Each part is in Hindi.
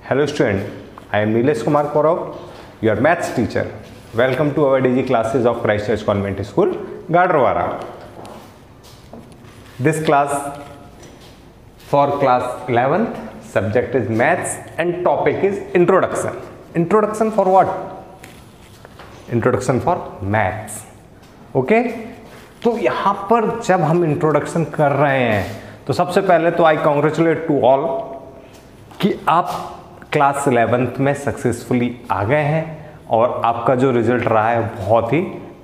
Hello student, I am Nilesh Kumar Kaurav, your maths teacher. Welcome to our daily classes of Christ Church Convent School, Gadrawara. This class for class 11th, subject is maths and topic is introduction. Introduction for what? Introduction for maths. Okay? तो यहाँ पर जब हम इंट्रोडक्शन कर रहे हैं तो सबसे पहले तो आई कॉन्ग्रेचुलेट टू ऑल कि आप क्लास 11th में सक्सेसफुली आ गए हैं और आपका जो रिजल्ट रहा है बहुत ही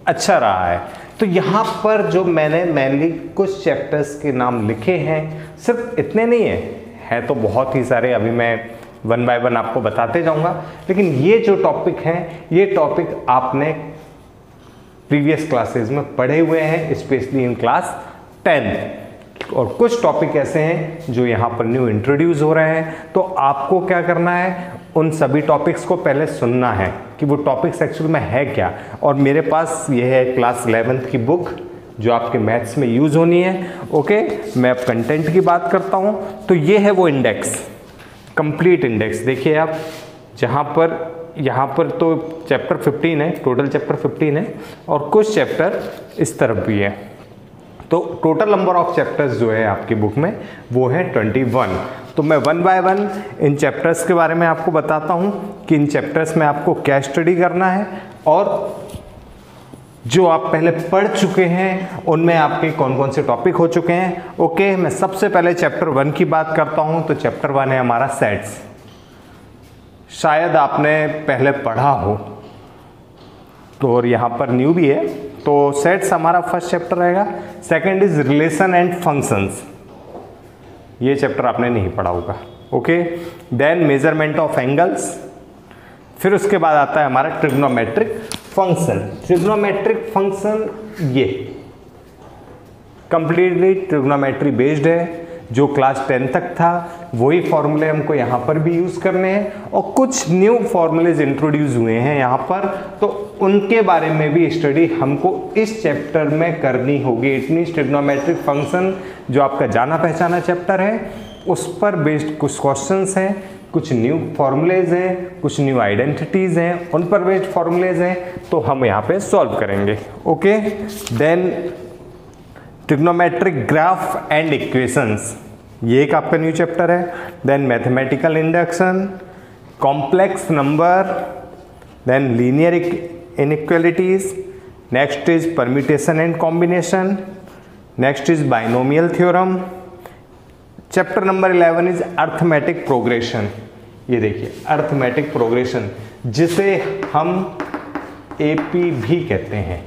अच्छा रहा है। तो यहाँ पर जो मैंने मेनली कुछ चैप्टर्स के नाम लिखे हैं, सिर्फ इतने नहीं है तो बहुत ही सारे, अभी मैं वन बाय वन आपको बताते जाऊँगा। लेकिन ये जो टॉपिक हैं, ये टॉपिक आपने प्रीवियस क्लासेस में पढ़े हुए हैं, स्पेशली इन क्लास 10th। और कुछ टॉपिक ऐसे हैं जो यहाँ पर न्यू इंट्रोड्यूस हो रहे हैं, तो आपको क्या करना है, उन सभी टॉपिक्स को पहले सुनना है कि वो टॉपिक्स एक्चुअली में है क्या। और मेरे पास ये है क्लास 11th की बुक जो आपके मैथ्स में यूज होनी है। ओके, मैं अब कंटेंट की बात करता हूँ। तो ये है वो इंडेक्स, कंप्लीट इंडेक्स। देखिए आप, यहाँ पर तो चैप्टर 15 है, टोटल चैप्टर 15 है और कुछ चैप्टर इस तरफ भी है। तो टोटल नंबर ऑफ चैप्टर्स जो है आपकी बुक में वो है 21। तो मैं one by one in chapters के बारे में आपको बताता हूँ कि इन चैप्टर्स में आपको क्या स्टडी करना है और जो आप पहले पढ़ चुके हैं उनमें आपके कौन कौन से टॉपिक हो चुके हैं। ओके, मैं सबसे पहले चैप्टर 1 की बात करता हूँ। तो चैप्टर 1 है हमारा सेट्स। शायद आपने पहले पढ़ा हो तो, और यहाँ पर न्यू भी है। तो सेट्स हमारा फर्स्ट चैप्टर रहेगा। Second is relation and functions, ये चैप्टर आपने नहीं पढ़ा होगा। Okay, then measurement of angles, फिर उसके बाद आता है हमारा ट्रिग्नोमेट्रिक फंक्शन। ट्रिग्नोमेट्रिक फंक्शन ये कंप्लीटली ट्रिग्नोमेट्री बेस्ड है। जो क्लास 10 तक था वही फॉर्मूले हमको यहाँ पर भी यूज करने हैं और कुछ न्यू फॉर्मूलेज इंट्रोड्यूस हुए हैं यहाँ पर, तो उनके बारे में भी स्टडी हमको इस चैप्टर में करनी होगी। इट मींस ट्रिग्नोमेट्रिक फंक्शन जो आपका जाना पहचाना चैप्टर है, उस पर बेस्ड कुछ क्वेश्चंस हैं, कुछ न्यू फॉर्मूलेज हैं, कुछ न्यू आइडेंटिटीज हैं, उन पर बेस्ड फॉर्मूलेज हैं, तो हम यहाँ पे सॉल्व करेंगे। Okay, then trigonometric graph and equations, ये एक आपका न्यू चैप्टर है। Then mathematical induction, complex number, then linear inequalities, next is permutation and combination, next is binomial theorem. Chapter number 11 is arithmetic progression. ये देखिए अर्थमेटिक प्रोग्रेशन, जिसे हम एपी भी कहते हैं।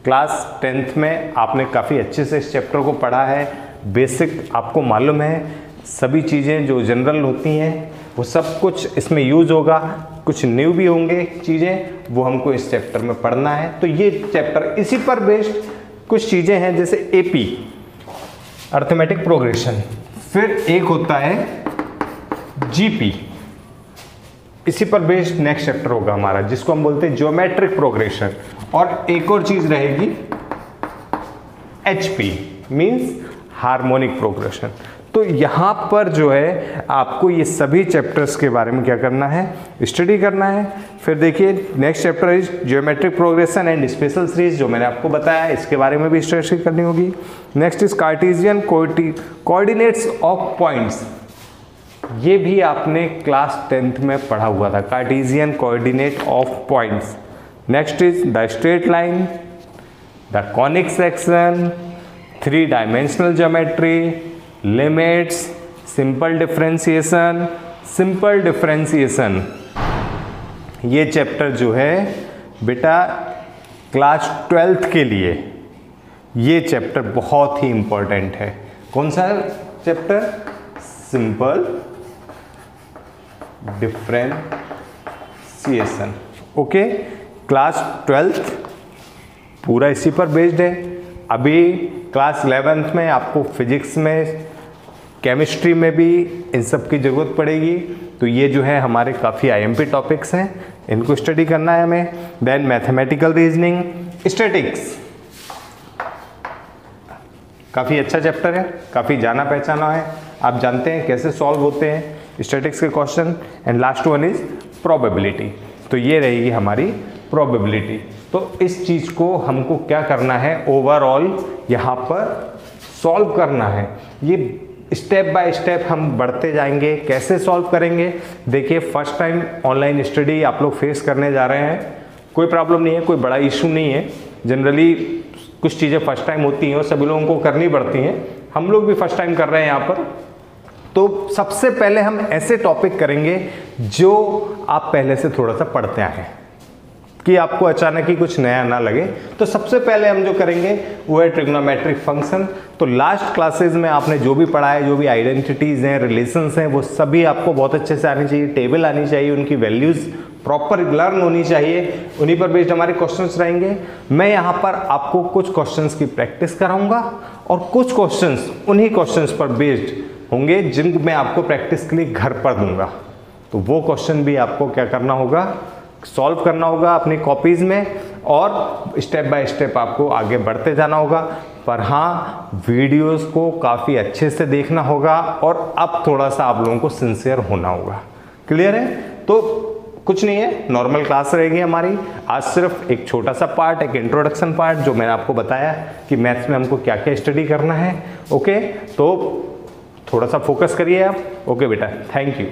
क्लास 10th में आपने काफ़ी अच्छे से इस चैप्टर को पढ़ा है, बेसिक आपको मालूम है, सभी चीज़ें जो जनरल होती हैं वो सब कुछ इसमें यूज होगा। कुछ न्यू भी होंगे चीज़ें, वो हमको इस चैप्टर में पढ़ना है। तो ये चैप्टर इसी पर बेस्ड कुछ चीज़ें हैं, जैसे एपी अर्थमेटिक प्रोग्रेशन, फिर एक होता है जीपी, इसी पर बेस्ड नेक्स्ट चैप्टर होगा हमारा, जिसको हम बोलते हैं ज्योमेट्रिक प्रोग्रेशन। और एक और चीज रहेगी एचपी, मींस हार्मोनिक प्रोग्रेशन। तो यहाँ पर जो है आपको ये सभी चैप्टर्स के बारे में क्या करना है, स्टडी करना है। फिर देखिए next chapter is geometric progression and special series, जो मैंने आपको बताया, इसके बारे में भी स्टडी करनी होगी। Next is Cartesian coordinates of points, ये भी आपने क्लास 10th में पढ़ा हुआ था, Cartesian coordinate of points. Next is the straight line, the conic section, 3 dimensional geometry, limits, simple differentiation, simple differentiation. ये चैप्टर जो है बेटा क्लास 12th के लिए ये चैप्टर बहुत ही इंपॉर्टेंट है। कौन सा chapter? Simple differentiation. Okay, class 12th पूरा इसी पर बेस्ड है। अभी क्लास 11th में आपको फिजिक्स में, केमिस्ट्री में भी इन सब की ज़रूरत पड़ेगी। तो ये जो है हमारे काफ़ी आईएमपी टॉपिक्स हैं, इनको स्टडी करना है हमें। देन मैथमेटिकल रीजनिंग, स्टैटिक्स, काफ़ी अच्छा चैप्टर है, काफ़ी जाना पहचाना है। आप जानते हैं कैसे सॉल्व होते हैं, स्टैटिक्स के question, and last one is probability. तो ये रहेगी हमारी प्रोबेबिलिटी। तो इस चीज़ को हमको क्या करना है, ओवरऑल यहाँ पर सॉल्व करना है। ये स्टेप बाय स्टेप हम बढ़ते जाएंगे। कैसे सॉल्व करेंगे, देखिए फर्स्ट टाइम ऑनलाइन स्टडी आप लोग फेस करने जा रहे हैं, कोई प्रॉब्लम नहीं है, कोई बड़ा इशू नहीं है। जनरली कुछ चीज़ें फर्स्ट टाइम होती हैं और सभी लोगों को करनी पड़ती हैं, हम लोग भी फर्स्ट टाइम कर रहे हैं यहाँ पर। तो सबसे पहले हम ऐसे टॉपिक करेंगे जो आप पहले से थोड़ा सा पढ़ते आए हैं, कि आपको अचानक ही कुछ नया ना लगे। तो सबसे पहले हम जो करेंगे वो है ट्रिग्नोमेट्रिक फंक्शन। तो लास्ट क्लासेस में आपने जो भी पढ़ा है, जो भी आइडेंटिटीज़ हैं, रिलेशंस हैं, वो सभी आपको बहुत अच्छे से आनी चाहिए, टेबल आनी चाहिए, उनकी वैल्यूज़ प्रॉपर लर्न होनी चाहिए, उन्हीं पर बेस्ड हमारे क्वेश्चंस रहेंगे। मैं यहाँ पर आपको कुछ क्वेश्चंस की प्रैक्टिस कराऊंगा और कुछ क्वेश्चंस उन्हीं क्वेश्चंस पर बेस्ड होंगे जिन मैं आपको प्रैक्टिस के लिए घर पर दूंगा। तो वो क्वेश्चन भी आपको क्या करना होगा, सॉल्व करना होगा अपनी कॉपीज़ में, और स्टेप बाय स्टेप आपको आगे बढ़ते जाना होगा। पर हाँ, वीडियोस को काफ़ी अच्छे से देखना होगा और अब थोड़ा सा आप लोगों को सिंसियर होना होगा। क्लियर है? तो कुछ नहीं है, नॉर्मल क्लास रहेगी हमारी। आज सिर्फ एक छोटा सा पार्ट, एक इंट्रोडक्शन पार्ट, जो मैंने आपको बताया कि मैथ्स में हमको क्या क्या स्टडी करना है। ओके, तो थोड़ा सा फोकस करिए आप। ओके बेटा, थैंक यू।